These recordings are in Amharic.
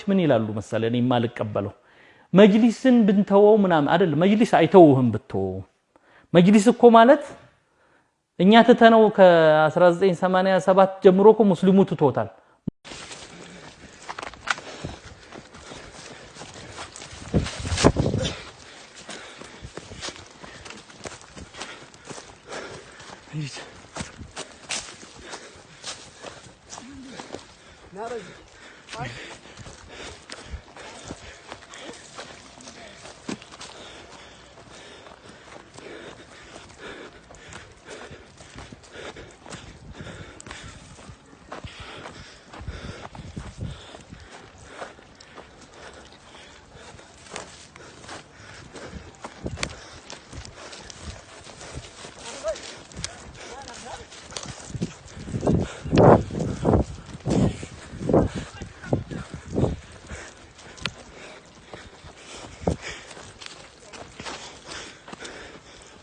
ምን ይላሉ መሰለኝ እኔ ማልቀበለው መጅሊስን ብንተወው ምናምን አይደል መጅሊስ አይተውህም ብትወው መጅሊስ እኮ ማለት እኛ ተተነው ከ1987 ጀምሮ እኮ ሙስሊሙ ትቶታል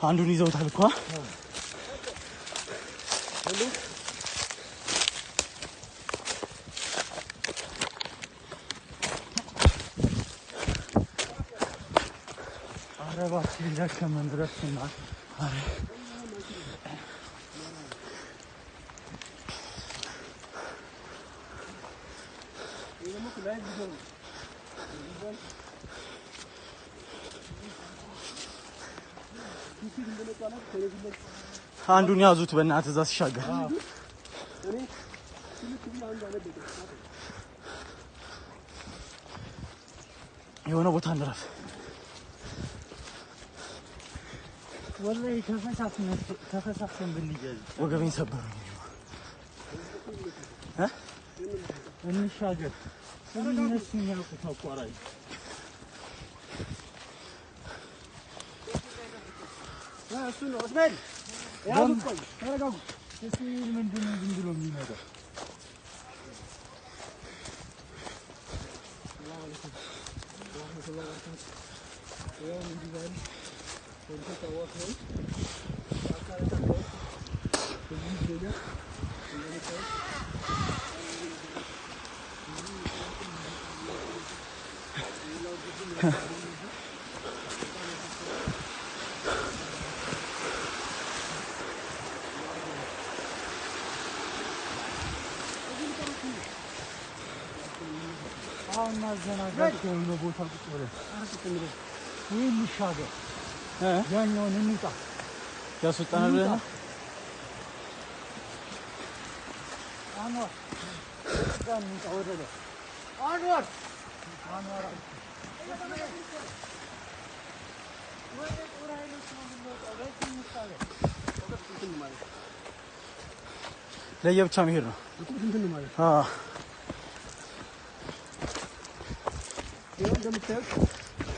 አንዱን ይዘውታል እኮ አረባችን ለከመን ድረስና አረ አንዱን ያዙት በእናትህ እዛ ሲሻገር የሆነ ቦታ እንረፍ ወላሂ ተፈሳሰን ብንይዝ ወገቤን ሰበረኝ እንሻገር እነሱ የሚያውቁት አቋራጭ እሱ ነው እስማኤል ያዙት ቆይ ተረጋጉ እስኪ ምንድን ነው ዝም ብሎ የሚመጣው አሁን አዘናጋቸው ነው ቦታ ቁጭ ብለን ወይ ልሻገር ያኛውን እንውጣ ያስወጣናል ብለና አንዋር ጋር እንውጣ ወደ ላይ አንዋር ወደ ቁራይሎች ነው የምንወጣው በዚህ ምሳሌ ለየብቻ መሄድ ነው እንትን ማለት እንደምታዩት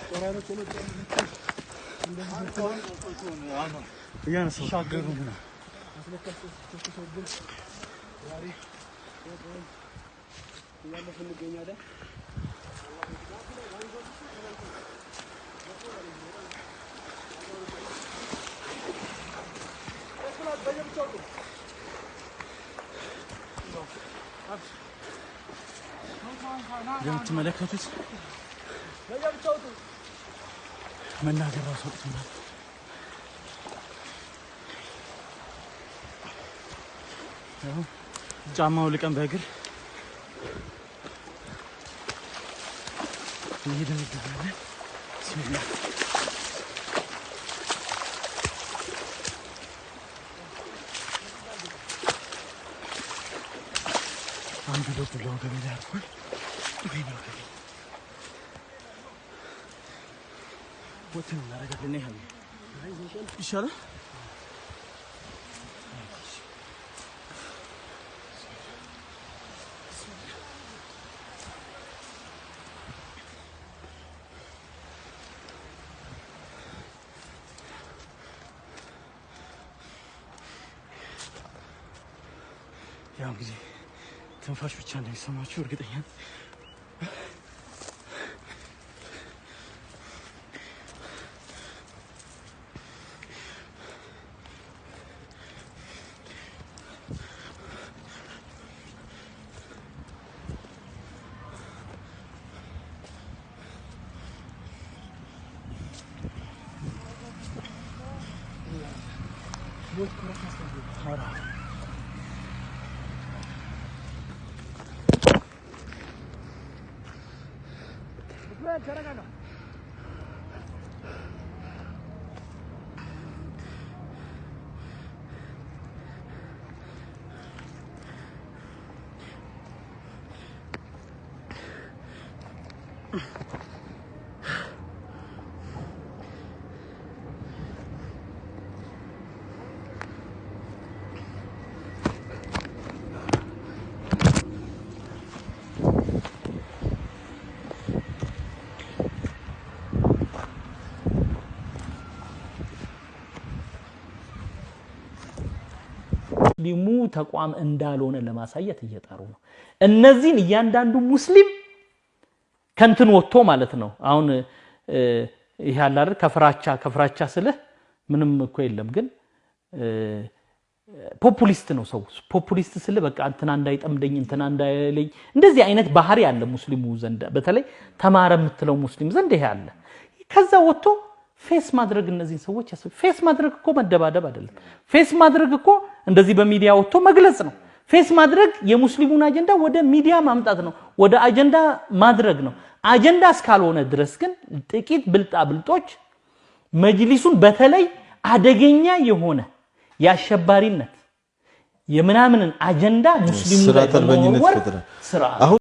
ቁራይሎች ነው ያነሳው ሻገሩ ነው አስለከስ ተሰብስበን ዛሬ ያለፈን እንገኛለን የምትመለከቱት መናገር ራሱ ወጥቷል ጫማው ልቀን በእግር ይሄድን ይገባል ሲላ አንዱ ደግሞ ገበያ አርፏል ወይ ነው ወጥተን እናደርጋለን ይሄን ይሻላል ያው እንግዲህ ትንፋሽ ብቻ እንደሚሰማችሁ እርግጠኛ ሊሙ ተቋም እንዳልሆነ ለማሳየት እየጣሩ ነው እነዚህን እያንዳንዱ ሙስሊም ከንትን ወጥቶ ማለት ነው አሁን ይሄ አለ አይደል ከፍራቻ ስለ ምንም እኮ የለም ግን ፖፑሊስት ነው ሰው ፖፑሊስት ስለ በቃ እንትና እንዳይጠምደኝ እንትና እንዳይለኝ እንደዚህ አይነት ባህሪ ያለ ሙስሊሙ ዘንድ በተለይ ተማረ የምትለው ሙስሊም ዘንድ ይሄ አለ ከዛ ወጥቶ ፌስ ማድረግ እነዚህ ሰዎች ፌስ ማድረግ እኮ መደባደብ አይደለም ፌስ ማድረግ እኮ እንደዚህ በሚዲያ ወጥቶ መግለጽ ነው ፌስ ማድረግ የሙስሊሙን አጀንዳ ወደ ሚዲያ ማምጣት ነው ወደ አጀንዳ ማድረግ ነው አጀንዳ እስካልሆነ ድረስ ግን ጥቂት ብልጣብልጦች መጅሊሱን በተለይ አደገኛ የሆነ ያሸባሪነት የምናምንን አጀንዳ ሙስሊሙ ላይ በመወርወር ስራ